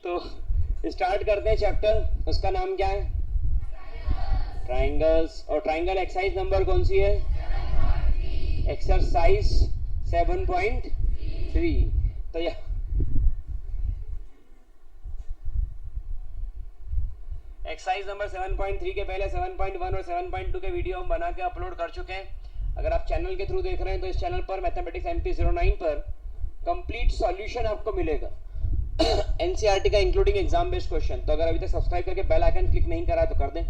तो स्टार्ट करते हैं चैप्टर। उसका नाम क्या है? ट्राइंगल्स। और ट्राइंगल एक्सरसाइज नंबर कौन सी है? एक्सरसाइज 7.3। तो एक्सरसाइज नंबर 7.3 के पहले 7.1 और 7.2 के वीडियो हम बना के अपलोड कर चुके हैं। अगर आप चैनल के थ्रू देख रहे हैं तो इस चैनल पर मैथमेटिक्स MP09 पर कंप्लीट सॉल्यूशन आपको मिलेगा एनसीईआरटी का इंक्लूडिंग एग्जाम बेस्ड क्वेश्चन। तो अगर अभी तक सब्सक्राइब करके बेल आइकन क्लिक नहीं करा तो कर दें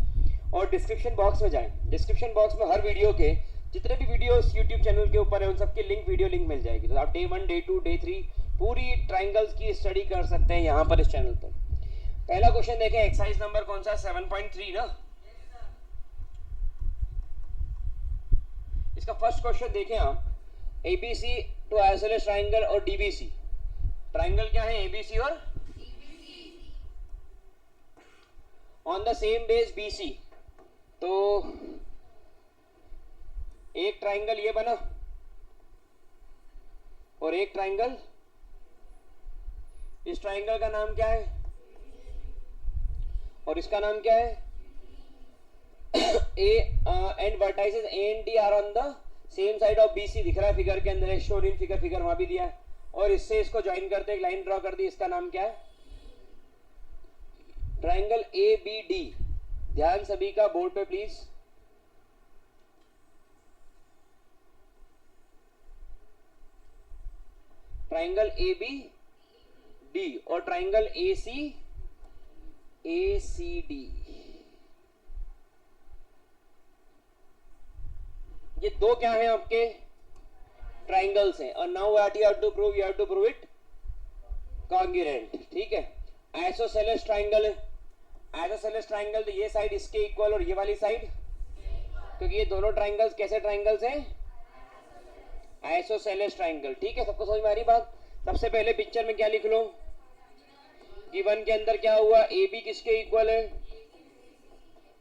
और डिस्क्रिप्शन बॉक्स में जाएं। डिस्क्रिप्शन बॉक्स में हर वीडियो के जितने भी वीडियोस यूट्यूब चैनल के ऊपर है उन सबकी वीडियो लिंक मिल जाएगी। तो आप डे 1, डे 2, डे 3 पूरी ट्राइंगल्स की स्टडी कर सकते हैं यहाँ पर इस चैनल पर। पहला क्वेश्चन देखें, एक्सरसाइज नंबर कौन सा? 7.3 ना। इसका फर्स्ट क्वेश्चन देखें आप, ABC टू आइसोसेलेस ट्राइंगल और DBC। ट्राइंगल क्या है? ABC और on the same base BC। तो एक ट्राइंगल ये बना और एक ट्राइंगल, इस ट्राइंगल का नाम क्या है और इसका नाम क्या है? A and vertices A and D are on the same side of BC। दिख रहा है फिगर के अंदर, शोड इन फिगर वहां भी दिया है। और इससे इसको ज्वाइन करते एक लाइन ड्रॉ कर दी। इसका नाम क्या है? Triangle ABD। ध्यान सभी का बोर्ड पे प्लीज। ट्राइंगल ABD और ट्राइंगल ACD। ये दो क्या है आपके? ट्राइंगल्स हैं। और now what you have to prove? You have to prove it congruent. ठीक है। आइसोसेलेस ट्राइंगल है। आइसोसेलेस ट्राइंगल तो ये साइड इसके इक्वल और ये वाली साइड, क्योंकि ये दोनों ट्राइंगल्स कैसे ट्राइंगल्स हैं? Isosceles triangle. ठीक है, सबको समझ में आ रही बात? सबसे पहले पिक्चर में क्या लिख लो? गिवन के अंदर क्या हुआ? AB किसके इक्वल है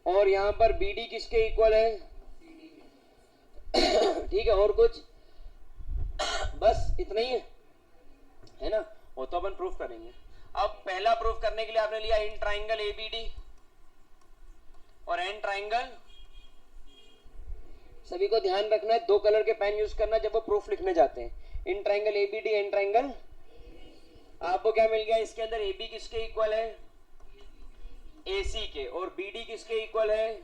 और यहां पर BD किसके इक्वल है? ठीक है, और कुछ? बस इतना ही है ना? वो तो अपन प्रूफ करेंगे। अब पहला प्रूफ करने के लिए आपने लिया इन ट्राइंगल ABD और एन ट्राइंगल। सभी को ध्यान रखना है, दो कलर के पेन यूज करना जब वो प्रूफ लिखने जाते हैं। In triangle ABD, and triangle. आपको क्या मिल गया? इसके अंदर AB किसके इक्वल है? AC के। और BD किसके इक्वल है?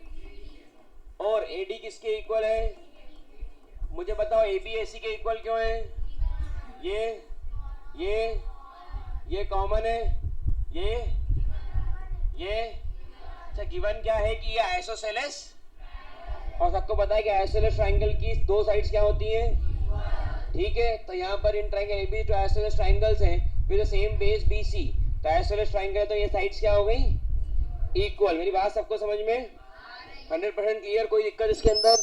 और AD किसके इक्वल है? मुझे बताओ AB AC के इक्वल क्यों है? ये कॉमन है, ये अच्छा गिवन क्या है कि ये आइसोसेलेस, और सबको पता है कि आइसोसेलेस ट्राइंगल की दो साइड्स क्या होती हैं? ठीक है, तो यहाँ पर इन ट्राइंगल AB तो आइसोसेलेस ट्राइंगल्स हैं with the same base BC। तो आइसोसेलेस ट्राइंगल तो ये साइड्स क्या हो गई? इक्वल। मेरी बात सबको समझ में 100% क्लियर? कोई दिक्कत इसके अंदर?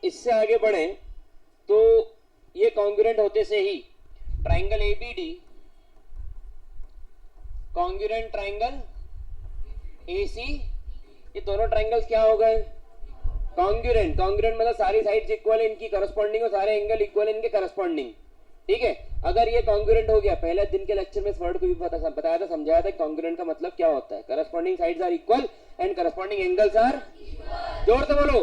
इससे आगे बढ़े तो ये कॉन्ग्रुएंट होते से ही triangle ABD congruent triangle AC, ये दोनों ट्राइंगल्स क्या हो गए? कॉन्ग्रुएंट। कॉन्ग्रुएंट मतलब सारी साइड्स इक्वल है इनकी करस्पॉन्डिंग और सारे एंगल इक्वल है इनके करस्पॉन्डिंग। ठीक है, अगर ये कॉन्ग्रुएंट हो गया, पहले दिन के लेक्चर में इस वर्ड को भी बताया था, समझाया था कॉन्ग्रुएंट का मतलब क्या होता है। Corresponding sides are equal and corresponding angles are जोर से बोलो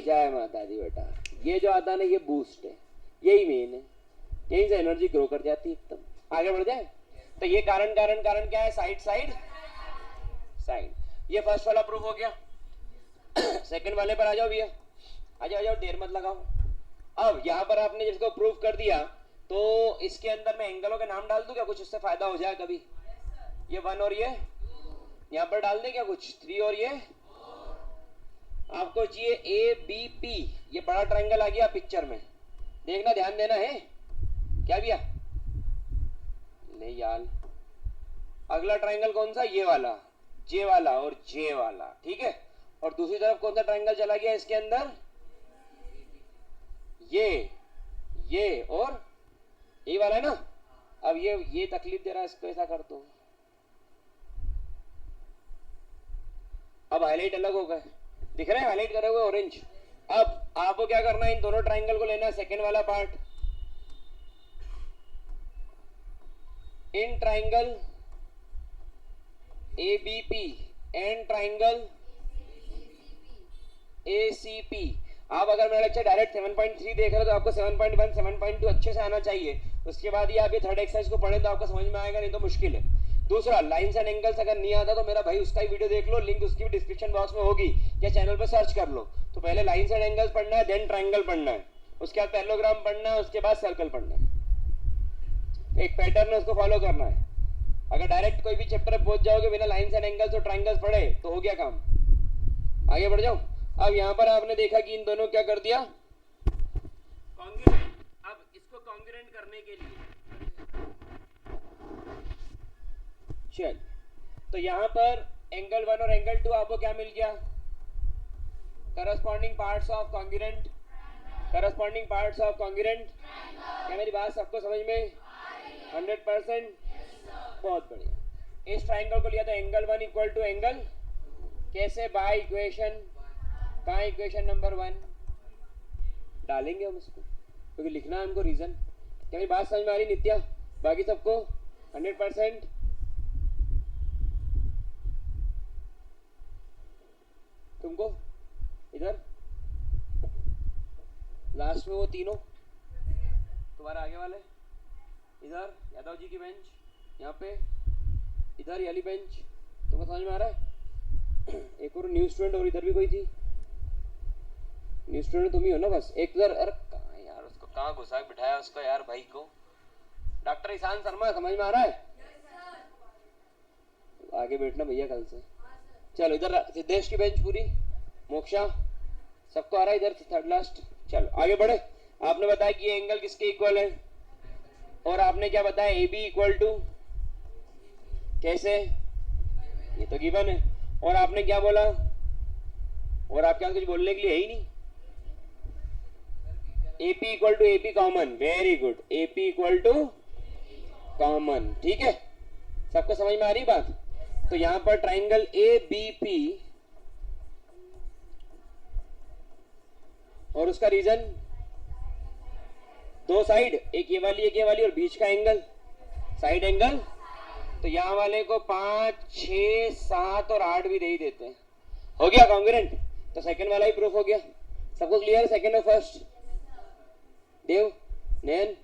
जय माता दी। बेटा ये जो आता है ना, ये बूस्ट है, यही मेन है, यहीं से एनर्जी ग्रो कर जाती है एकदम। आगे बढ़ जाए तो ये कारण क्या है? Side side side. ये फर्स्ट वाला प्रूफ हो गया। सेकंड वाले पर आ जाओ भैया, आ जाओ, देर मत लगाओ। अब यहाँ पर आपने जिसको प्रूफ कर दिया तो इसके अंदर मैं एंगलों के नाम डाल दूं क्या? कुछ इससे फायदा हो जाए कभी? ये 1 और ये यहाँ पर डाल दे क्या? कुछ 3 और ये आपको चाहिए ABP। ये बड़ा ट्राइंगल आ गया पिक्चर में, देखना, ध्यान देना है। क्या भैया? नहीं यार, अगला ट्राइंगल कौन सा? ये वाला, J वाला और J वाला। ठीक है, और दूसरी तरफ कौन सा ट्राइंगल चला गया इसके अंदर? ये और ये वाला है ना। अब ये तकलीफ दे रहा है, इसको ऐसा कर दो। अब हाईलाइट अलग हो गए, दिख रहे हैं हाईलाइट करे हुए ऑरेंज। अब आपको क्या करना है? इन दोनों ट्राइंगल को लेना है, सेकेंड वाला part. In triangle ABP and triangle ACP। आप अगर मेरा लेक्चर डायरेक्ट 7.3 देख रहे हो तो आपको 7.1 7.2 अच्छे से आना चाहिए। उसके बाद ही आप ये थर्ड एक्सरसाइज को पढ़ें तो आपको समझ में आएगा, नहीं तो मुश्किल है। दूसरा, लाइंस एंड एंगल्स अगर नहीं आता तो मेरा भाई उसका ही वीडियो देख लो, लिंक उसकी भी डिस्क्रिप्शन बॉक्स में होगी या चैनल पर सर्च कर लो। तो पहले लाइंस एंड एंगल्स पढ़ना है, देन ट्राइंगल पढ़ना है, उसके बाद पैरेललोग्राम पढ़ना है, उसके बाद सर्कल पढ़ना है। एक पैटर्न है, उसको फॉलो करना है। अगर डायरेक्ट कोई भी चैप्टर पहुंच जाओगे बिना लाइंस एंड एंगल्स और ट्राइंगल्स पढ़े तो हो गया काम, आगे बढ़ जाओ। अब यहाँ पर आपने देखा कि इन दोनों क्या कर दिया, कॉन्ग्रुएंट। अब इसको कॉन्ग्रुएंट करने के लिए चल, तो यहाँ पर एंगल 1 और एंगल 2 आपको क्या मिल गया, corresponding parts of congruent, corresponding parts of congruent. क्या मेरी बात सबको समझ में 100%? बहुत बढ़िया। इस ट्राइंगल को लिया था एंगल 1 इक्वल टू एंगल, कैसे, बाय इक्वेशन, कहाँ इक्वेशन नंबर 1 डालेंगे हम इसको, क्योंकि लिखना है हमको रीजन। क्या मेरी बात समझ में आ रही नित्या, बाकी सबको 100%? तुमको इधर लास्ट में वो तीनों तुम्हारे आगे वाले, इधर यादव जी की बेंच, यहाँ पे इधर याली बेंच, तुमको समझ में आ रहा है? एक और न्यू स्टूडेंट और इधर भी कोई थी, न्यू स्टूडेंट तुम ही हो ना बस। एक उधर, अरे कहाँ यार, उसको कहाँ घुसा के बिठाया उसको यार, भाई को, डॉक्टर ईशान शर्मा, समझ में आ रहा है? आगे बैठना भैया कल से। चलो इधर सिद्धेश की बेंच पूरी, मोक्षा, सबको आ रहा है इधर थर्ड लास्ट। चलो आगे बढ़े। आपने बताया कि ये एंगल किसके इक्वल है, और आपने क्या बताया, AB इक्वल टू, कैसे, ये तो गिवन है। और आपने क्या बोला, और आपके पास कुछ बोलने के लिए है ही नहीं। AP equal to AP common, very good, AP equal to common, ठीक है, सबको समझ में आ रही बात? तो यहां पर ट्राइंगल ABP और उसका रीजन, दो साइड, एक ये वाली और बीच का एंगल, साइड एंगल। तो यहाँ वाले को 5, 6, 7 और 8 भी दे ही देते हैं, हो गया कॉन्ग्रुएंट। तो सेकंड वाला ही प्रूफ हो गया। सबको क्लियर, सेकंड और फर्स्ट? देव, नयन,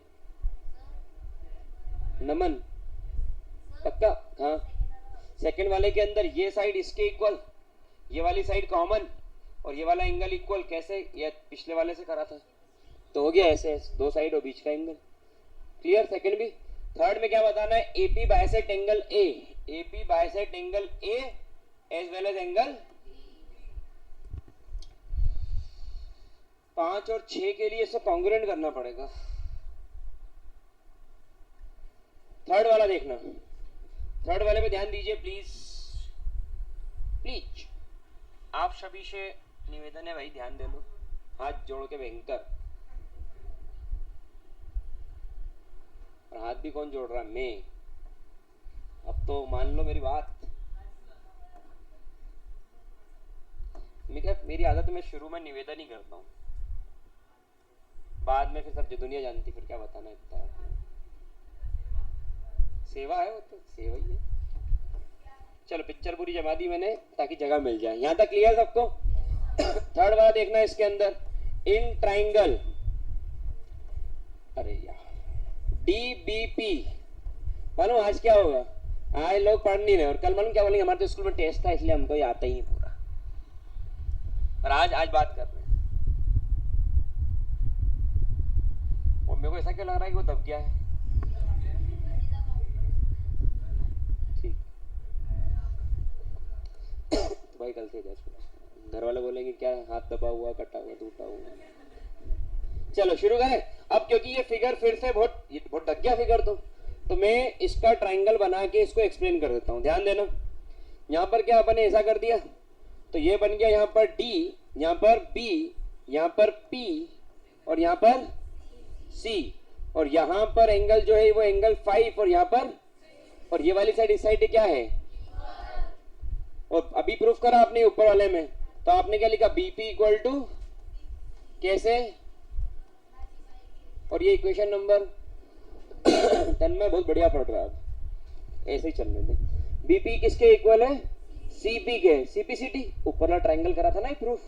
नमन, पक्का? हाँ, सेकंड वाले के अंदर ये साइड इसके इक्वल, ये वाली साइड कॉमन और ये वाला एंगल इक्वल, कैसे, ये पिछले वाले से करा था तो हो गया ऐसे, दो साइड और बीच का एंगल, क्लियर। सेकंड भी। थर्ड में क्या बताना है, AP bisect angle A, AP bisect angle A as well as angle 5 और 6 के लिए इसे कॉन्ग्रुएंट करना पड़ेगा। थर्ड वाला देखना, थर्ड वाले पे ध्यान दीजिए प्लीज, प्लीज आप सभी से निवेदन है भाई, ध्यान दे लो, हाथ जोड़ के भयंकर। और हाथ भी कौन जोड़ रहा, मैं। अब तो मान लो मेरी बात। मैं क्या, मेरी आदत है, मैं शुरू में निवेदन ही करता हूँ, बाद में फिर सब दुनिया जानती, फिर क्या बताना इतना है। सेवा है वो, तो सेवा ही है। चलो पिक्चर पूरी जमा दी मैंने ताकि जगह मिल जाए। यहां तक क्लियर सबको? थर्ड वाला देखना है इसके अंदर, इन ट्राइंगल, अरे यार, DBP। मालूम आज क्या होगा, आज लोग पढ़ नहीं रहे और कल मालूम क्या बोलेंगे, हमारे तो स्कूल में टेस्ट था इसलिए हमको ये आता ही नहीं पूरा, और आज बात कर रहे हैं। और मेरे को ऐसा क्यों लग रहा है कि वो दब गया है? ठीक तो भाई कल से घर वाले बोलेंगे क्या हाथ दबा हुआ, कटा हुआ, टूटा हुआ। चलो शुरू करें अब, क्योंकि ये फिगर फिर से बहुत ढक गया फिगर, तो मैं इसका ट्राइंगल बना के इसको एक्सप्लेन कर देता हूं। ध्यान देना, यहाँ पर क्या अपन ने ऐसा कर दिया, तो ये बन गया यहाँ पर D, यहाँ पर B, यहाँ पर P और यहाँ पर C, और यहाँ पर एंगल जो है वो एंगल 5 और यहाँ पर, और ये वाली साइड इस साइड क्या है, और अभी प्रूफ करा आपने ऊपर वाले में, तो आपने क्या लिखा, BP इक्वल टू कैसे, और ये इक्वेशन नंबर 10 में बहुत बढ़िया पढ़ रहा है। ऐसे ही चलने दे। बीपी किसके इक्वल है? सीपी के। सीपीसीटी ऊपर वाला ट्राइंगल करा था ना प्रूफ,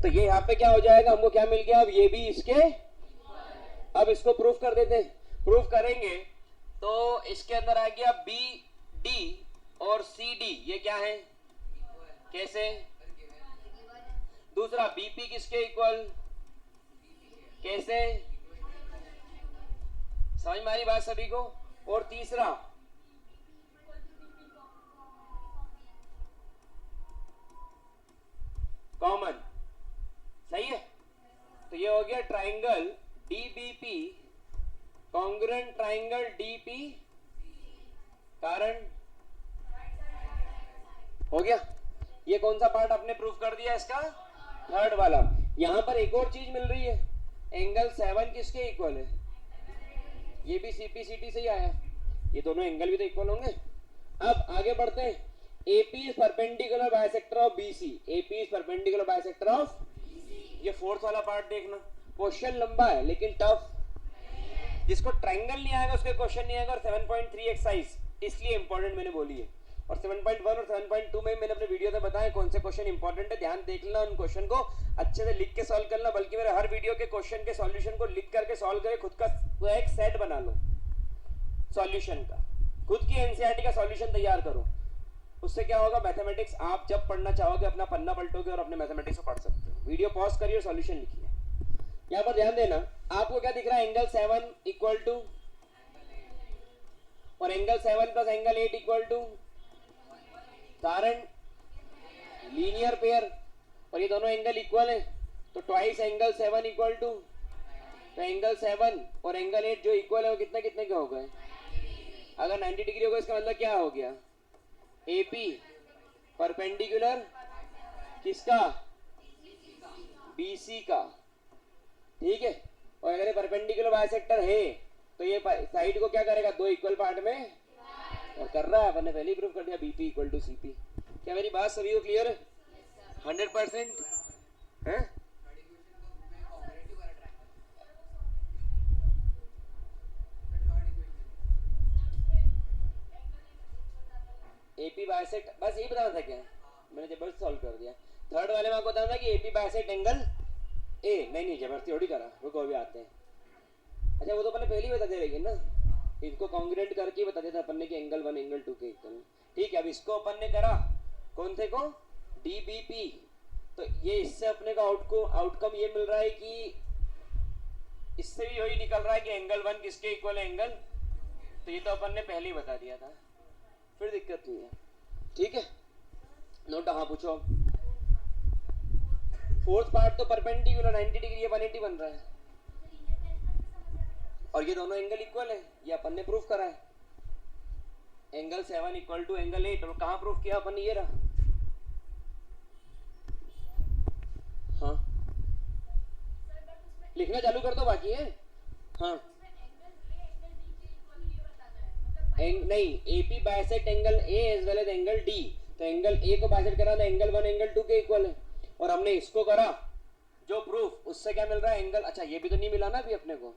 तो ये यहाँ पे क्या हो जाएगा, हमको क्या मिल गया, अब ये भी इसके। अब इसको प्रूफ कर देते हैं। प्रूफ करेंगे तो इसके अंदर आ गया बी डी और सी डी, ये क्या है, कैसे? दूसरा बीपी किसके इक्वल, कैसे? समझ में आ रही बात सभी को? और तीसरा कॉमन, सही है। तो ये हो गया triangle DBP congruent triangle DP, कारण हो गया। ये कौन सा पार्ट आपने प्रूफ कर दिया इसका? थर्ड वाला। यहां पर एक और चीज मिल रही है, एंगल 7 किसके इक्वल है? ये भी सीपीसीटी से ही आया, ये दोनों एंगल भी तो इक्वल होंगे। अब आगे बढ़ते हैं। AP is perpendicular bisector of BC, AP is perpendicular bisector of, ये फोर्थ वाला पार्ट देखना। क्वेश्चन लंबा है लेकिन टफ, जिसको ट्रायंगल नहीं आएगा उसके क्वेश्चन नहीं आएगा। और 7.3 एक्सरसाइज इसलिए इंपॉर्टेंट मैंने बोली है, और 7.1 और 7.2 में मैंने अपने वीडियो में बताया कौन से क्वेश्चन इंपॉर्टेंट है। ध्यान देख लेना, उन क्वेश्चन को अच्छे से लिख के सॉल्व करना, बल्कि मेरे हर वीडियो के क्वेश्चन के सॉल्यूशन को लिख करके सॉल्व करके खुद का एक सेट बना लो सॉल्यूशन का, खुद की एनसीईआरटी का सॉल्यूशन तैयार करो। उससे क्या होगा, मैथमेटिक्स आप जब पढ़ना चाहोगे अपना पन्ना पलटोगे और अपने मैथमेटिक्स को पढ़ सकते हो। वीडियो पॉज करिए और सॉल्यूशन लिखिए। यहाँ पर ध्यान देना, आपको क्या दिख रहा है, एंगल 7 इक्वल टू, और angle 7 plus angle 8 equal to, कारण लीनियर पेयर, और ये दोनों एंगल इक्वल है तो ट्वाइस एंगल 7 इक्वल टू, तो एंगल 7 और एंगल 8 जो इक्वल है वो कितने कितने के हो गए? अगर 90 डिग्री होगा इसका मतलब क्या हो गया, एपी परपेंडिकुलर किसका, बीसी का, ठीक है। और अगर ये परपेंडिकुलर बाइसेक्टर है तो ये साइड को क्या करेगा, दो इक्वल पार्ट में, और कर रहा है, अपन ने पहले ही प्रूफ कर दिया बीपी इक्वल टू सीपी। क्या मेरी बात सभी को क्लियर है? 100% है। एपी बाइसेक्ट, बस यही बताना था क्या, मैंने जबरदस्त सॉल्व कर दिया। थर्ड वाले में आपको बताना था कि एपी बाइसेक्ट एंगल ए, नहीं जबरदस्ती थोड़ी करा, रुको अभी आते हैं। अच्छा वो तो अपन ने पहले ही बता दे रही है ना, इनको कॉन्ग्रुएंट करके बता देता अपन ने कि एंगल 1 एंगल 2 के इक्वल, ठीक है। अब इसको अपन ने करा, कौन से को, डीबीपी, तो ये इससे अपने का आउटकम ये मिल रहा है कि इससे भी वही निकल रहा है कि एंगल 1 किसके इक्वल है, एंगल, तो ये तो अपन ने पहले ही बता दिया था, फिर दिक्कत नहीं है, ठीक है। नोट हाँ पूछो। फोर्थ पार्ट तो परपेंडिकुलर 90 डिग्री है, 180 बन रहा है, और ये दोनों एंगल इक्वल है, ये अपन ने प्रूफ करा है। एंगल 7 इक्वल टू एंगल 8, और कहाँ प्रूफ किया अपन ने, ये रहा। हाँ लिखना चालू कर दो, बाकी है। हाँ नहीं, AP bisect angle A as well as angle D, तो एंगल ए को बाइसेक्ट करा तो एंगल 1 एंगल 2 के इक्वल है, और हमने इसको करा जो प्रूफ, उससे क्या मिल रहा है, एंगल, अच्छा ये भी तो नहीं मिला ना अभी अपने को,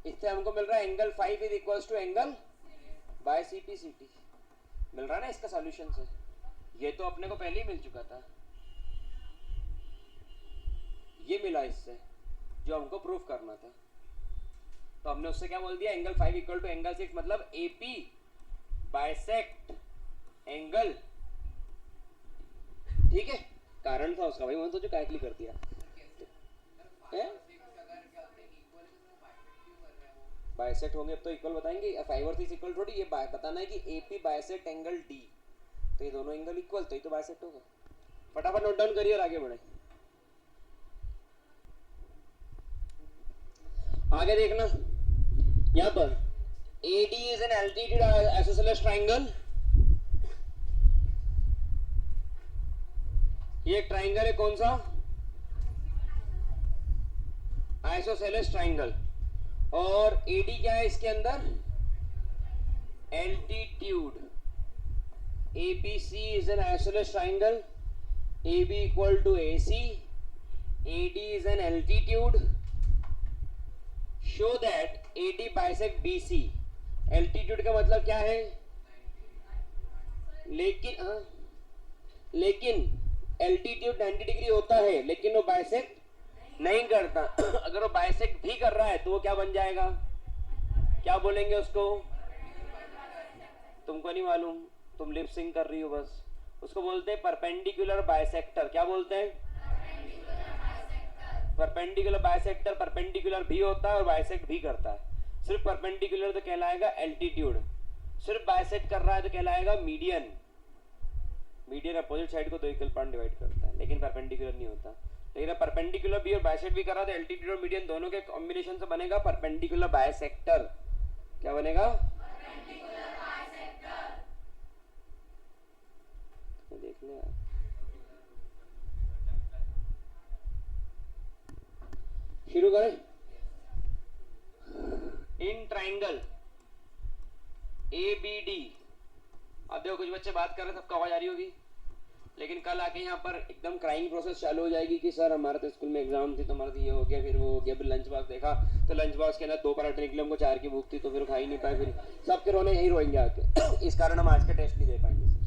इससे हमको मिल रहा है angle 5 is equals to angle by CPCT, मिल रहा है ना इसका सॉल्यूशन से। ये तो अपने को पहले ही मिल चुका था, ये मिला इससे जो हमको प्रूफ करना था, तो हमने उससे क्या बोल दिया, एंगल 5 इक्वल टू एंगल 6, मतलब एपी बाइसेक्ट एंगल, ठीक है। कारण था उसका भाई, मैंने सोचा काइटली कर दिया है। बाइसेक्ट होंगे अब तो इक्वल बताएंगे, 5 और 6 इक्वल थोड़ी, ये बताना है कि एपी बाइसेक्ट एंगल डी, तो ये दोनों एंगल इक्वल, तो ये तो बाइसेक्ट होगा। फटाफट नोट डाउन करिए और आगे बढ़े। आगे देखना, यहाँ पर AD is an altitude isosceles triangle, ये एक ट्राइंगल है, कौन सा, आइसोसेलेस ट्राइंगल, और AD क्या है इसके अंदर, altitude. ABC is an isosceles triangle, AB equal to AC, AD is an altitude, show that AD bisect BC, altitude का मतलब क्या है, लेकिन हाँ, लेकिन एल्टीट्यूड 90 डिग्री होता है लेकिन वो बाइसेक्ट नहीं करता। अगर वो बाइसेक्ट भी कर रहा है तो वो क्या बन जाएगा, क्या बोलेंगे उसको? तुमको नहीं मालूम, तुम लिप सिंक कर रही हो बस। उसको बोलते हैं परपेंडिकुलर बाइसेक्टर। क्या बोलते हैं? Perpendicular bisector. परपेंडिकुलर भी होता है और बाइसेक्ट भी करता है। सिर्फ परपेंडिकुलर तो कहलाएगा एल्टीट्यूड, सिर्फ बाइसेक्ट कर रहा है तो कहलाएगा मीडियन। मीडियन अपोजिट साइड को दो इक्वल पार्ट डिवाइड करता है, लेकिन परपेंडिकुलर नहीं होता। लेकिन परपेंडिकुलर भी और बाइसेक्ट भी कर रहा है तो एल्टीट्यूड और मीडियन दोनों के कॉम्बिनेशन से बनेगा परपेंडिकुलर बाइसेक्टर। क्या बनेगा? देख ले यार, शुरू करें। इन ट्राइंगल ABD, अब देखो कुछ बच्चे बात कर रहे हैं, सबको आवाज आ रही होगी, लेकिन कल आके यहाँ पर एकदम क्राइंग प्रोसेस चालू हो जाएगी कि सर हमारे तो स्कूल में एग्जाम थी तो हमारा तो ये हो गया, फिर वो हो गया, फिर लंच बॉक्स देखा तो लंच बॉक्स के अंदर 2 पराठे निकले, हमको 4 की भूख थी तो फिर खा ही नहीं पाए, फिर सबके रोने यही रोएंगे आके। इस कारण हम आज के टेस्ट नहीं दे पाएंगे सर,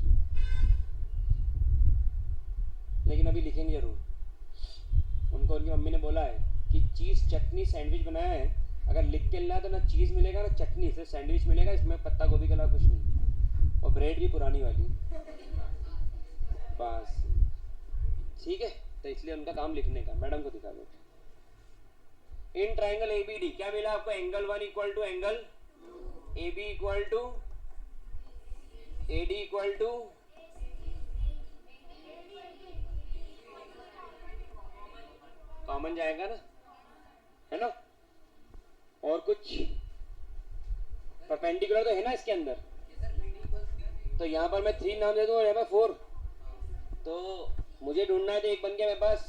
लेकिन अभी लिखेंगे जरूर। उनको उनकी मम्मी ने बोला है कि चीज़ चटनी सैंडविच बनाया है, अगर लिख के लाए तो ना चीज़ मिलेगा ना चटनी, सिर्फ सैंडविच मिलेगा, इसमें पत्ता गोभी के अलावा कुछ नहीं, और ब्रेड भी पुरानी वाली बस। ठीक है, तो इसलिए उनका काम लिखने का, मैडम को दिखा दो। इन ट्राइंगल ABD क्या मिला आपको? Angle 1 equal to angle AB equal to AD equal to common जाएगा ना, है ना? और कुछ परपेंडिकुलर तो है ना इसके अंदर, तो यहाँ पर मैं 3 नाम दे दूँ और यहाँ पर 4, तो मुझे ढूंढना है तो एक बन गया मेरे पास।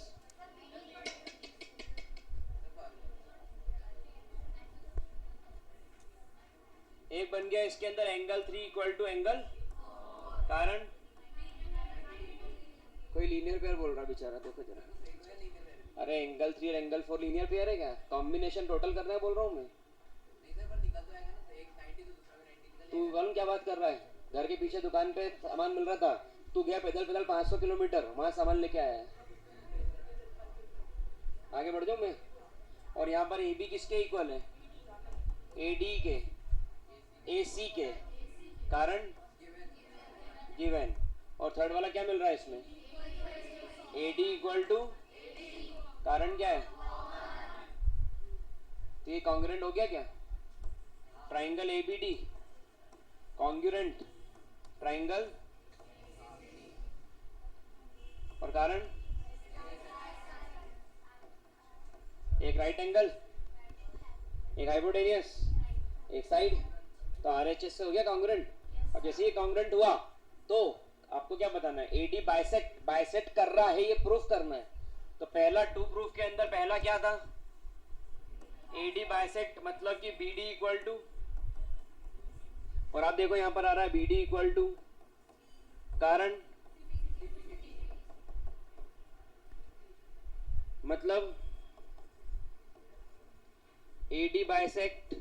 एक बन गया इसके अंदर एंगल 3 इक्वल टू एंगल, कारण कोई लीनियर पेयर बोल रहा बेचारा, देखो जरा। अरे एंगल 3 और एंगल 4 लीनियर पेयर है क्या? कॉम्बिनेशन टोटल करना है बोल रहा हूँ मैं। तू मालूम क्या बात कर रहा है? घर के पीछे दुकान पे सामान मिल रहा था, तू गया पैदल पैदल 500 किलोमीटर, वहां सामान लेके आया है। आगे बढ़ जाऊं मैं। और यहाँ पर AB किसके इक्वल है? AD के, AC के, कारण गिवन। और थर्ड वाला क्या मिल रहा है इसमें? AD इक्वल टू, कारण क्या है? तो ये कॉन्ग्रुएंट हो गया क्या? ट्राइंगल ABD कॉन्ग्रुएंट ट्राइंगल, और कारण एक राइट एंगल, एक हाइपोटेनियस, एक साइड, तो RHS से हो गया कॉन्ग्रुएंट। अब जैसे ये कॉन्ग्रुएंट हुआ तो आपको क्या बताना है? AD बाइसेक्ट कर रहा है, ये प्रूफ करना है। तो पहला 2 प्रूफ के अंदर पहला क्या था? AD बाइसेक्ट, मतलब कि BD इक्वल टू, और आप देखो यहां पर आ रहा है BD इक्वल टू, कारण मतलब AD बाइसेक्ट,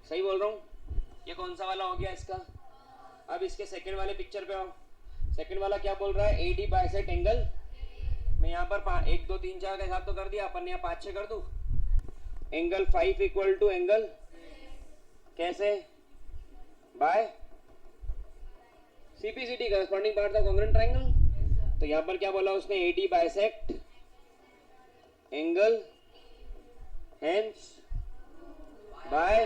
सही बोल रहा हूं? ये कौन सा वाला हो गया इसका? अब इसके सेकंड वाले पिक्चर पे आओ। सेकंड वाला क्या बोल रहा है? AD bisect angle. मैं यहाँ पर 1 2 3 4 का हिसाब तो कर दिया अपन ने, यहाँ 5 6 कर दूं। एंगल 5 इक्वल टू एंगल, कैसे? By CPCT corresponding part of congruent triangle. तो यहाँ पर क्या बोला उसने? AD bisect angle hence by,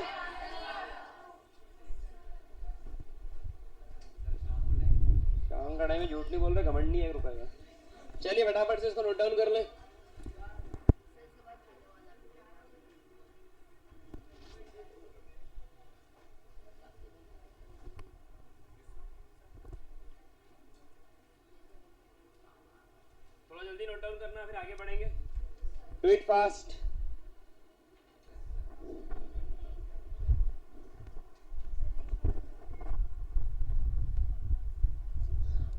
शाम का टाइम में झूठ नहीं बोल रहे, घमंड नहीं है 1 रुपए का। चलिए फटाफट से इसको नोट डाउन कर ले। थोड़ा जल्दी नोट डाउन करना, फिर आगे बढ़ेंगे। Do it fast.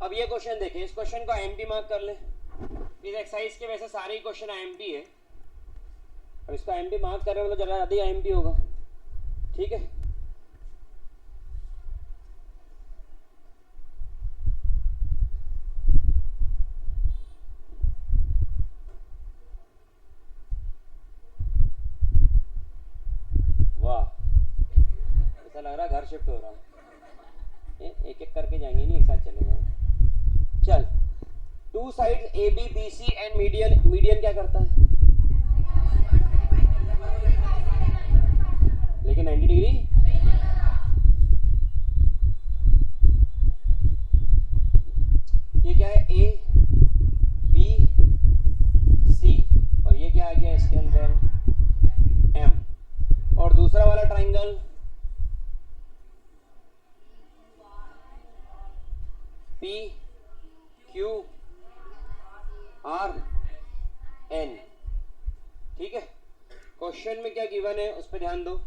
अब ये क्वेश्चन देखें, इस क्वेश्चन को IMP मार्क कर ले। इस एक्सरसाइज के वैसे सारे ही क्वेश्चन IMP है, और इसको IMP मार्क कर रहे हो तो जरा ज्यादा IMP होगा, ठीक है? ऐसा लग रहा घर शिफ्ट हो रहा है। एक एक करके जाएंगे, नहीं एक साथ चले जाएंगे। चल, two sides A B B C and median, median क्या करता है? लेकिन 90 डिग्री। ये क्या है? ए बी सी, और ये क्या आ गया इसके अंदर? एम। और दूसरा वाला triangle P Q R N. ठीक है, क्वेश्चन में क्या गिवन है उस पर ध्यान दो।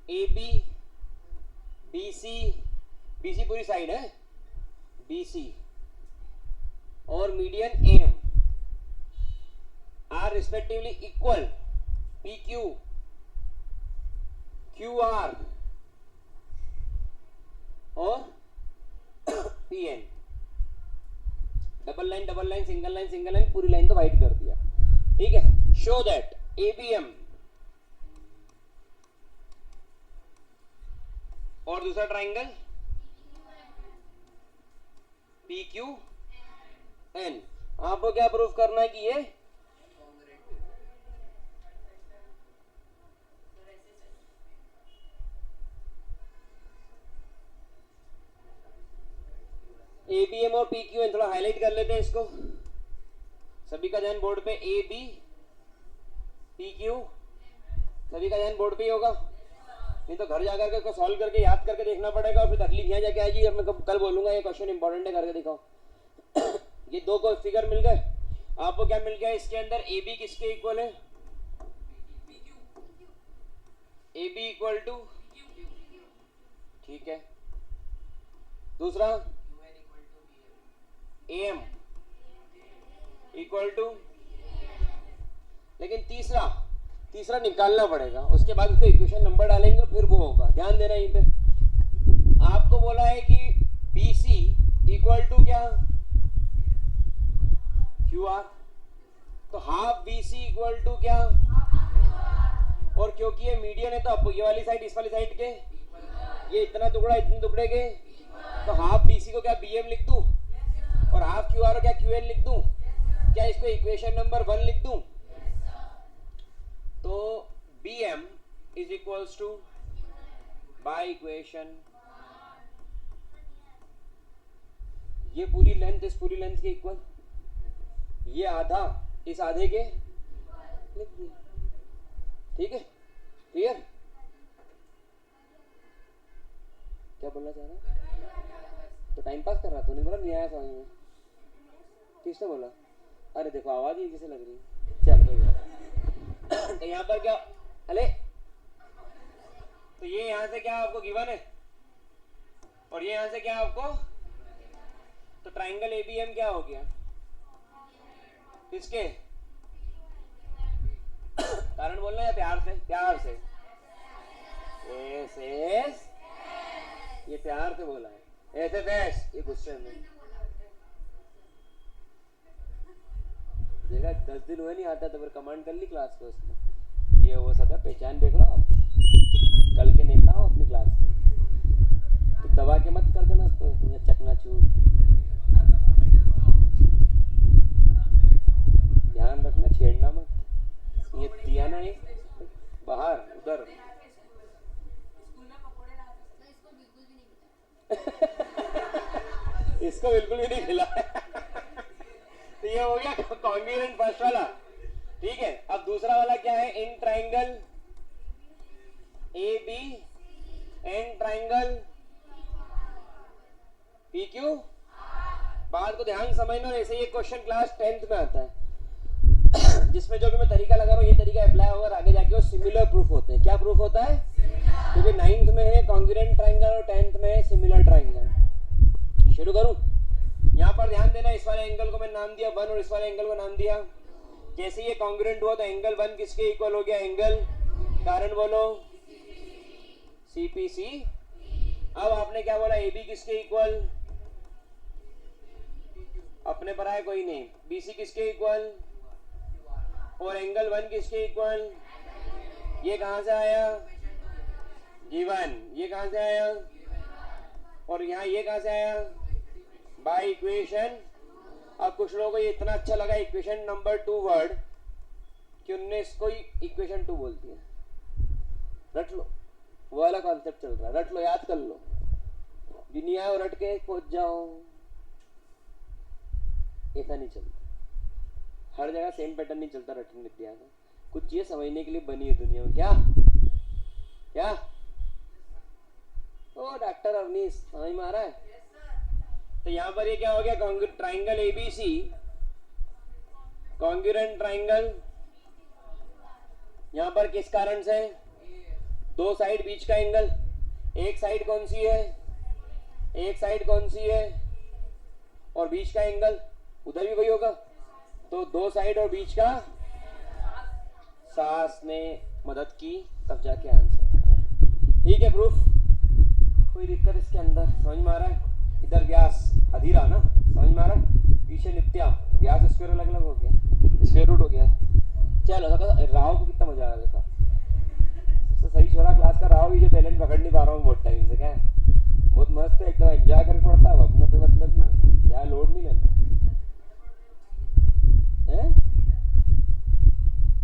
ए बी बी सी पूरी साइड है, बी सी और median A M are respectively equal P Q Q R और P N. Double line single line पूरी लाइन तो वाइट कर दिया। ठीक है, show that A B M और दूसरा ट्राइंगल पी क्यू एन। आपको क्या प्रूफ करना है कि ये ए बी एम और पी क्यू एन। थोड़ा हाईलाइट कर लेते हैं इसको, सभी का ध्यान बोर्ड पे। ए बी पी क्यू, सभी का ध्यान बोर्ड पे ही होगा, नहीं तो घर जाकर के इसको सॉल्व करके याद करके देखना पड़ेगा और फिर तकलीफ यहाँ जाके आएगी। अब मैं कल बोलूंगा ये क्वेश्चन इंपॉर्टेंट है, करके दिखाओ। ये दो को फिगर मिल गए आपको। क्या मिल गया इसके अंदर? ए बी किसके इक्वल है? ए बी इक्वल टू, ठीक है। दूसरा ए एम इक्वल टू, लेकिन तीसरा निकालना पड़ेगा। उसके बाद उसको इक्वेशन नंबर डालेंगे फिर वो होगा। ध्यान देना यहीं पे। आपको बोला है कि बी सी इक्वल टू क्या? Q R. तो half B C equal to क्या? और क्योंकि ये मीडियन है तो अब ये वाली साइड इस वाली साइड के, ये इतना टुकड़ा इतने टुकड़े के, तो हाफ बी सी को क्या बी एम लिख दूं और हाफ क्यू आर को क्या क्यू एन लिख दूं? क्या इसको इक्वेशन नंबर 1 लिख दूं? तो B M is equals to by equation, ये पूरी लेंथ इस पूरी लेंथ के इक्वल, ये आधा इस आधे के लिख दिया। ठीक है, क्लियर? क्या बोलना चाह रहा? तो टाइम पास कर रहा, तूने बोला नहीं आया समझ में। किसने बोला? अरे देखो आवाज ही जैसे लग रही है। चल कोई बात। तो यहाँ पर क्या? अरे तो ये यहाँ से क्या आपको गिवन है और ये यहाँ से क्या आपको? तो ट्राइंगल एबीएम क्या हो गया? किसके कारण बोलना है? प्यार से, प्यार से। एस ये प्यार से बोला है। ऐसे बेस ये गुस्से में देखा। 10 दिन हुए नहीं आता तो फिर कमांड कर ली क्लास को उसने। ये वो सदा पहचान देख रहा आप, कल के नेता हो अपनी क्लास के। तो दबा के मत कर देना उसको चकनाचूर। ध्यान रखना, छेड़ना मत। ये दिया ना एक बाहर उधर। इसको बिल्कुल भी नहीं खिला। तो ये हो गया कॉन्ग्रुएंट फर्स्ट वाला। ठीक है, अब दूसरा वाला क्या है? In triangle A B and triangle P Q. बात को ध्यान समझना। ऐसे ये क्वेश्चन क्लास 10th में आता है जिसमें जो भी मैं तरीका लगा रहा हूँ ये तरीका अप्लाई होगा, आगे जाके वो सिमिलर प्रूफ होते हैं। क्या प्रूफ होता है? क्योंकि 9th में है कॉन्ग्रुएंट ट्राइंगल और 10th में है सिमिलर ट्राइंगल। शुरू करूं? यहाँ पर ध्यान देना, इस वाले एंगल को मैं नाम दिया 1 और इस वाले एंगल को नाम दिया। जैसे ये कॉन्ग्रुएंट हुआ तो एंगल 1 किसके इक्वल हो गया? एंगल, कारण बोलो सीपीसी। अब आपने क्या बोला? एबी किसके इक्वल? अपने पर आए कोई नहीं। बीसी किसके इक्वल? और एंगल 1 किसके इक्वल? ये कहां से आया? गिवन, ये कहां से आया, और यहाँ ये कहां से आया, बाय इक्वेशन। अब कुछ लोगों को ये इतना अच्छा लगा इक्वेशन नंबर 2 वर्ड कि उनने इसको इक्वेशन 2 बोल दिया। रट लो, वो वाला कॉन्सेप्ट चल रहा है, रट लो, याद कर लो, दुनिया और रट के पहुंच जाओ, ऐसा नहीं चलता। हर जगह सेम पैटर्न नहीं चलता रटन विद्या का, कुछ चीजें समझने के लिए बनी है दुनिया में। क्या क्या ओ डॉक्टर अवनीश समझ में आ रहा है? तो यहाँ पर ये क्या हो गया, ट्राइंगल एबीसी कॉन्ग्रुएंट ट्राइंगल। यहाँ पर किस कारण से, दो साइड बीच का एंगल, एक साइड कौन सी है, एक साइड कौन सी है, और बीच का एंगल उधर भी वही होगा, तो दो साइड और बीच का सास ने मदद की, तब जाके आंसर। ठीक है, प्रूफ, कोई दिक्कत इसके अंदर, समझ में आ रहा है? इधर व्यास अधीरा ना, समझ में आ रहा है? पीछे नित्या, व्यास स्क्वायर अलग अलग हो गया, स्क्वायर रूट हो गया। चलो राव को कितना मजा आ रहा था, सबसे सही छोरा क्लास का राव ही, जो टैलेंट पकड़ नहीं पा रहा हूँ बहुत टाइम से। क्या है, बहुत मस्त है, एकदम एंजॉय कर पड़ता है, अपना कोई मतलब नहीं, यार लोड नहीं लेना है।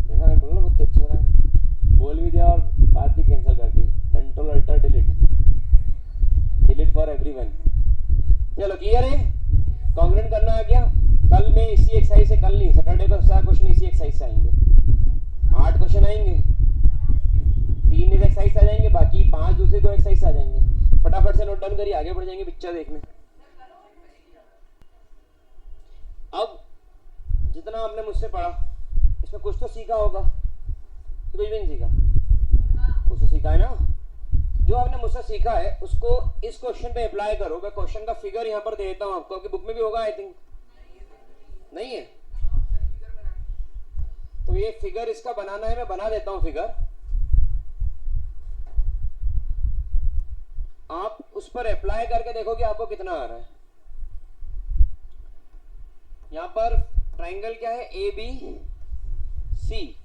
देखा मैं बोला बहुत तेज छोरा है, बोल भी दिया और बात भी कैंसिल कर दी, control alter delete, delete for everyone. चलो क्लियर है, कॉन्ग्रुएंट करना आ गया। कल में इसी एक्सरसाइज से, कल नहीं सैटरडे को सारे क्वेश्चन इसी एक्सरसाइज से आएंगे, 8 क्वेश्चन आएंगे, 3 इस एक्सरसाइज से आ जाएंगे, बाकी 5 दूसरे 2 एक्सरसाइज से आ जाएंगे। फटाफट से नोट डाउन करिए, आगे बढ़ जाएंगे पिक्चर देखने। अब जितना आपने मुझसे पढ़ा इसमें कुछ तो सीखा होगा, कुछ भी नहीं सीखा, कुछ तो सीखा है ना। जो आपने मुझसे सीखा है उसको इस क्वेश्चन पे अप्लाई करो। मैं क्वेश्चन का फिगर यहाँ पर दे देता हूँ आपको, आपकी बुक में भी होगा आई थिंक, नहीं है? तो ये फिगर इसका बनाना है, मैं बना देता हूँ फिगर, आप उस पर अप्लाई करके देखो कि आपको कितना आ रहा है। यहां पर ट्राइंगल क्या है, ए बी सी,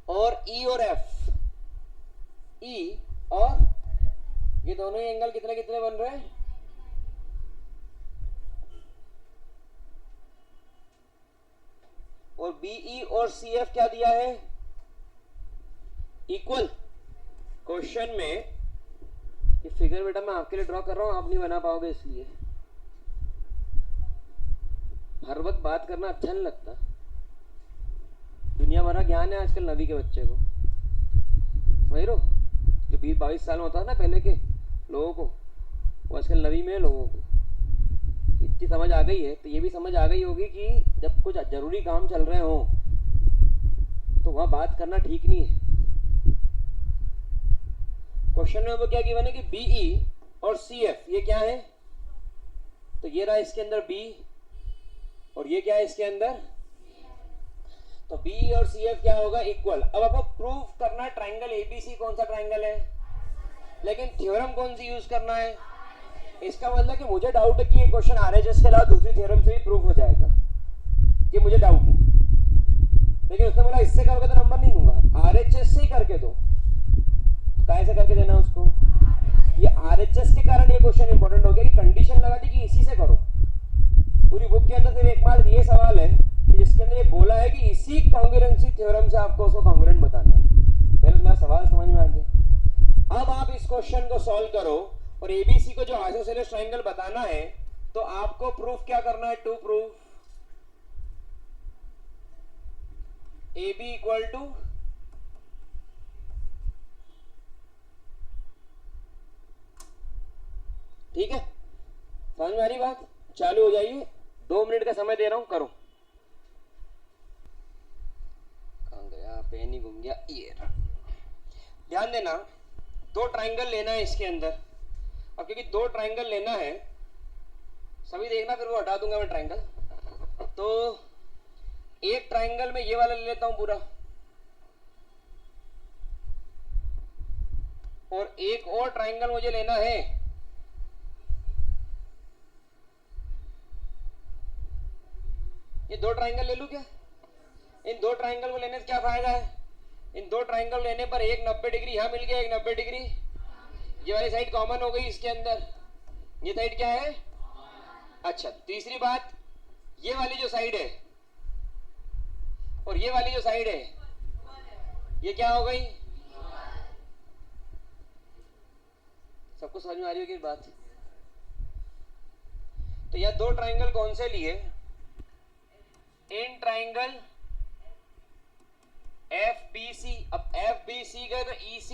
और ई और एफ, ई और ये दोनों ही एंगल कितने कितने बन रहे हैं, और बीई और सी एफ क्या दिया है, इक्वल। क्वेश्चन में ये फिगर बेटा मैं आपके लिए ड्रॉ कर रहा हूं, आप नहीं बना पाओगे, इसलिए हर वक्त बात करना अच्छा नहीं लगता। दुनिया भरा ज्ञान है आजकल नवी के बच्चे को, समझ लो, जो 20-22 साल में होता है ना पहले के लोगों को, वो आजकल नवी में लोगों को इतनी समझ आ गई है। तो ये भी समझ आ गई होगी कि जब कुछ जरूरी काम चल रहे हो तो वहां बात करना ठीक नहीं है। क्वेश्चन में वो क्या गिवन है कि बीई और सी एफ ये क्या है, तो ये रहा इसके अंदर बी, और ये क्या है इसके अंदर, तो बी और सी एफ क्या होगा, इक्वल। अब आपको प्रूव करना है ट्राइंगल एबीसी कौन सा ट्राइंगल है, लेकिन थ्योरम कौन सी यूज करना है। इसका मतलब कि मुझे डाउट है कि ये क्वेश्चन आरएचएस के अलावा दूसरी थ्योरम से भी प्रूव हो जाएगा, ये मुझे डाउट है। लेकिन उसने बोला इससे करोगे तो नंबर नहीं दूंगा, आरएचएस से ही करके दो। कैसे करके देना उसको, ये आरएचएस के कारण ये क्वेश्चन इंपॉर्टेंट हो गया कि कंडीशन लगा दी कि इसी से करो। पूरी बुक के अंदर सिर्फ एकमात्र ये सवाल है कि जिसके अंदर ये बोला है कि इसी कॉन्ग्रुएंसी थ्योरम से आपको उसको कॉन्ग्रुएंट बताना है। पहले तो मेरा सवाल समझ में आ गया। अब आप इस क्वेश्चन को सॉल्व करो और एबीसी को जो आइसोसेलेस ट्रायंगल बताना है, तो आपको प्रूफ क्या करना है, to proof AB equal to ठीक है, समझ में आ रही बात। चालू हो जाइए, 2 मिनट का समय दे रहा हूं, करो। कहां गया पेन ही घूम गया, ये ध्यान देना। 2 ट्रायंगल लेना है इसके अंदर। अब क्योंकि 2 ट्रायंगल लेना है, सभी देखना, फिर वो हटा दूंगा मैं ट्रायंगल। तो एक ट्रायंगल में ये वाला ले लेता हूं पूरा, और एक और ट्रायंगल मुझे लेना है, ये 2 ट्रायंगल ले लूं क्या। इन 2 ट्रायंगल को लेने से क्या फायदा है, इन 2 ट्रायंगल लेने पर एक 90 डिग्री यहां मिल गया, एक 90 डिग्री ये वाली साइड कॉमन हो गई इसके अंदर, ये साइड क्या है? अच्छा, तीसरी बात, ये वाली जो साइड है और ये वाली जो साइड है, ये क्या हो गई? सबको समझ में आ रही होगी बात? तो यह दो ट्राइंगल कौन से लिए? In triangle FBC। अब FBC का तो EC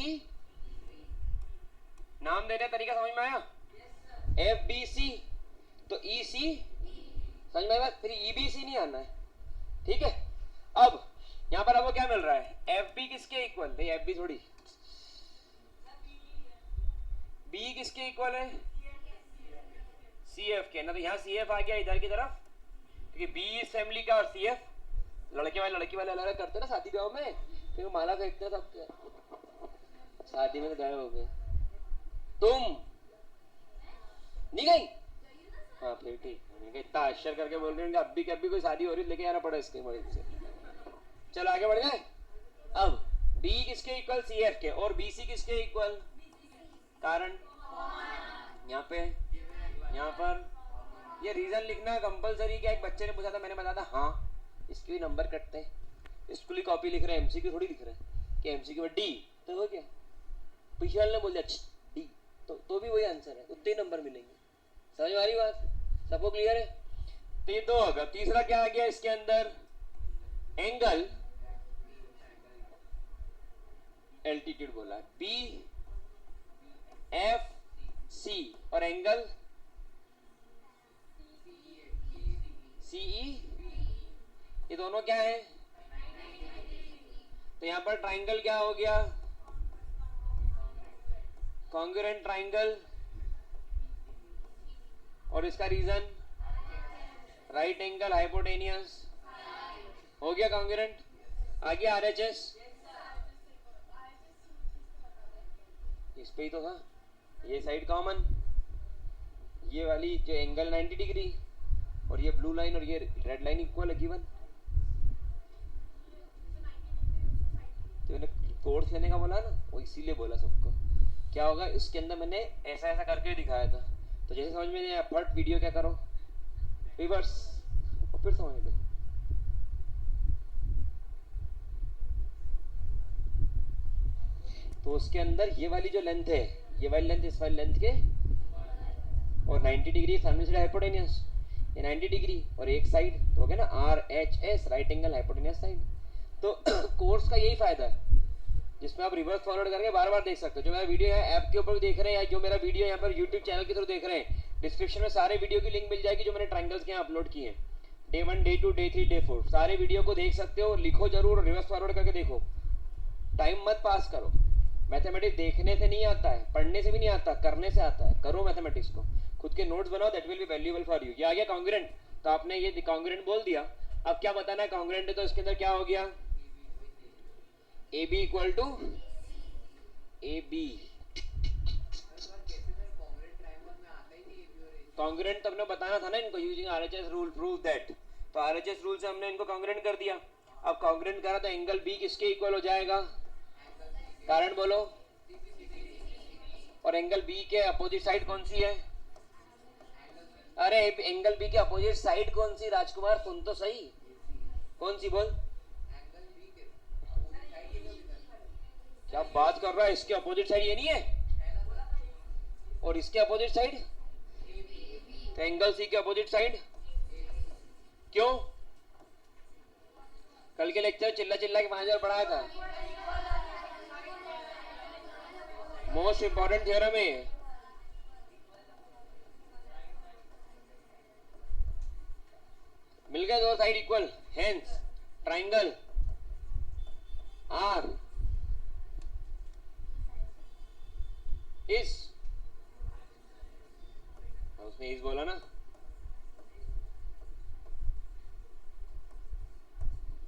नाम देने का तरीका समझ में आया? FBC तो EC समझ में आया, फिर EBC नहीं आना है, ठीक है। अब यहां पर आपको क्या मिल रहा है? FB किसके इक्वल? नहीं, FB थोड़ी, B किसके इक्वल है? CF के ना। तो यहाँ CF आ गया इधर की तरफ, क्योंकि B इस फैमिली का और CF लड़के वाले लड़की वाले अलग अलग करते ना शादी ब्याह में, फिर माला फेंकते सब, शादी में तो गए हो गए। तुम नहीं गई? हाँ फिर ठीक, इतना आश्चर्य करके बोल रहे हैं अब भी कोई शादी हो रही लेके आना पड़ा इसके मदद से। चलो आगे बढ़ गए। अब B किसके इक्वल? CF के। और BC किसके इक्वल? कारण यहाँ पे, यहाँ पर ये रीजन लिखना कंपलसरी। क्या एक बच्चे ने पूछा था, मैंने बताया था हाँ, इसके भी नंबर कटते हैं, स्कूली कॉपी लिख रहे हैं, MCQ थोड़ी लिख रहे हैं कि MCQ में D तो हो गया, पिछले वाले ने बोल दिया D तो भी वही आंसर है, उतने ही नंबर मिलेंगे। समझ में आ रही बात? सबको क्लियर है? तो ये दो होगा। तीसरा क्या आ गया इसके अंदर? एंगल एल्टीट्यूड बोला, BFC और एंगल CE, ये दोनों क्या है? तो यहां पर ट्राइंगल क्या हो गया? Congruent triangle. और इसका रीजन राइट एंगल हाइपोटेनियस हो गया कॉन्ग्रुएंट। आगे RHS इस पे ही तो था, ये साइड कॉमन, ये वाली जो एंगल 90 डिग्री और ये ब्लू लाइन और ये रेड लाइन इक्वल है गिवन। तो कोर्स लेने का बोला ना, वो इसीलिए बोला सबको। क्या होगा इसके अंदर? मैंने ऐसा ऐसा करके दिखाया था, तो जैसे समझ में नहीं आया फट वीडियो क्या करो, रिवर्स और फिर समझ लो। तो उसके अंदर ये वाली जो लेंथ है, ये वाली लेंथ इस वाली लेंथ के और 90 डिग्री सामने से हाइपोटेनियस, ये 90 डिग्री और एक साइड तो हो गया ना RHS, right angle hypotenuse side. तो कोर्स का यही फायदा है जिसमें आप रिवर्स फॉरवर्ड करके बार बार देख सकते हो। जो मेरा वीडियो है ऐप के ऊपर देख रहे हैं या जो मेरा वीडियो यहाँ पर यूट्यूब चैनल के थ्रू देख रहे हैं, डिस्क्रिप्शन में सारे वीडियो की लिंक मिल जाएगी जो मैंने ट्राइंगल्स के यहाँ अपलोड किए हैं। Day 1, Day 2, Day 3, Day 4 सारे वीडियो को देख सकते हो। लिखो जरूर, रिवर्स फॉरवर्ड करके देखो, टाइम मत पास करो। मैथमेटिक्स देखने से नहीं आता है, पढ़ने से भी नहीं आता, करने से आता है। करो मैथमेटिक्स को, खुद के नोट्स बनाओ, that will be valuable for you. ये आ गया कॉन्ग्रुएंट, तो आपने ये कॉन्ग्रुएंट बोल दिया। अब क्या बताना है कॉन्ग्रुएंट है, तो इसके अंदर क्या हो गया? AB equal to AB। Congruent तो हमने बताना था ना इनको, using RHS rule, prove that. तो RHS रूल से हमने इनको कॉन्ग्रुएंट कर दिया। अब कॉन्ग्रुएंट करा तो एंगल B किसके इक्वल हो जाएगा? कारण बोलो। और एंगल B के अपोजिट साइड कौन सी है? अरे एंगल B के अपोजिट साइड कौन सी? राजकुमार सुन तो सही, कौन सी बोल? क्या बात कर रहा है? इसके अपोजिट साइड ये नहीं है और इसके अपोजिट साइड तो एंगल C के अपोजिट साइड। क्यों? कल के लेक्चर चिल्ला चिल्ला के 5000 पढ़ाया था। मोस्ट इंपॉर्टेंट थ्योरम है। मिल गए दो side equal, hence triangle R इस, उसने इस बोला ना,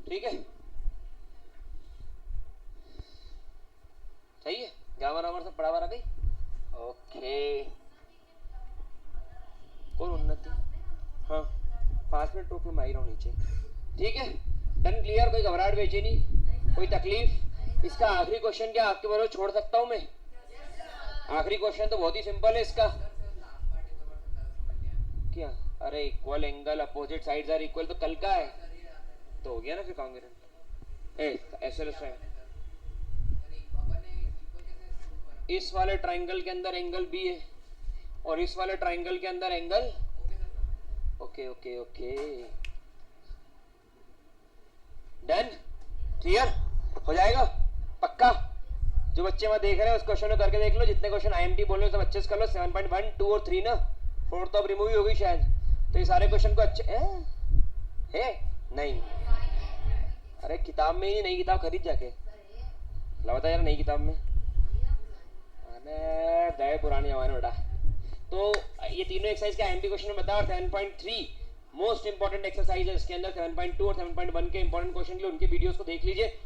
ठीक है, सही है। ग्रामर वामर सब पढ़ा रहा गई। ओके, कौन उन्नति? हाँ 5 मिनट रोक लो, मैं आई रहा हूँ नीचे। ठीक है, डन, क्लियर? कोई घबराहट बेचैनी, कोई तकलीफ? इसका आखिरी क्वेश्चन क्या आपके बरोबर छोड़ सकता हूँ मैं? आखिरी क्वेश्चन तो बहुत ही सिंपल है इसका। क्या? अरे equal angle opposite sides are equal तो कल का है, तो हो गया ना फिर कॉन्ग्रुएंट। ऐसे इस वाले ट्राइंगल के अंदर एंगल बी है और इस वाले ट्राइंगल के अंदर angle, okay okay okay, done, clear हो जाएगा पक्का। जो बच्चे वहां देख रहे हैं उस क्वेश्चन को करके देख लो, जितने क्वेश्चन आईएमटी बोल रहे हो सब अच्छे से कर लो। 7.1 2 और 3 ना, फोर्थ ऑफ रिमूव होगी शायद, तो ये सारे क्वेश्चन को अच्छे है नहीं। अरे किताब में ही, नई किताब खरीद जाके लगा यार, नई किताब में, अरे गए पुराने जमाने बेटा। तो ये तीनों एक्सरसाइज का आईएमपी क्वेश्चन में बताया। 7.3 मोस्ट इंपॉर्टेंट एक्सरसाइज है इसके अंदर। 7.2 और 7.1 के इंपॉर्टेंट क्वेश्चन के लिए उनके वीडियोस को देख लीजिए।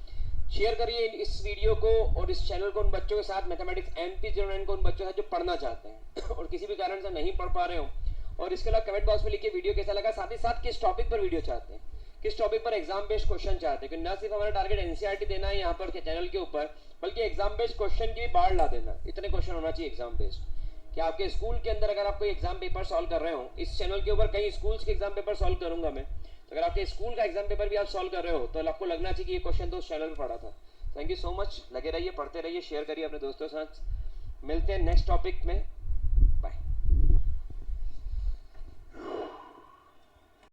शेयर करिए इस वीडियो को और इस चैनल को उन बच्चों के साथ, मैथमेटिक्स MP09 को उन बच्चों के साथ जो पढ़ना चाहते हैं और किसी भी कारण से नहीं पढ़ पा रहे हो। और इसके अलावा कमेंट बॉक्स में लिखिए वीडियो कैसा लगा, साथ ही साथ किस टॉपिक पर वीडियो चाहते हैं, किस टॉपिक पर एग्जाम बेस्ड क्वेश्चन चाहते हैं। क्योंकि न सिर्फ हमारा टारगेट एनसीईआरटी देना है यहाँ पर चैनल के ऊपर, बल्कि एग्जाम बेस्ड क्वेश्चन की भी बाढ़ ला देना। इतने क्वेश्चन होना चाहिए एग्जाम बेस्ड कि आपके स्कूल के अंदर अगर आप कोई एग्जाम पेपर सॉल्व कर रहे हो, इस चैनल के ऊपर कई स्कूल्स के एग्जाम पेपर सॉल्व करूंगा मैं, तो अगर आपके स्कूल का एग्जाम पेपर भी आप सॉल्व कर रहे हो तो आपको लगना चाहिए कि ये क्वेश्चन तो उस चैनल पर पढ़ा था। थैंक यू सो मच, लगे रहिए, पढ़ते रहिए, शेयर करिए अपने दोस्तों के साथ। मिलते हैं नेक्स्ट टॉपिक में।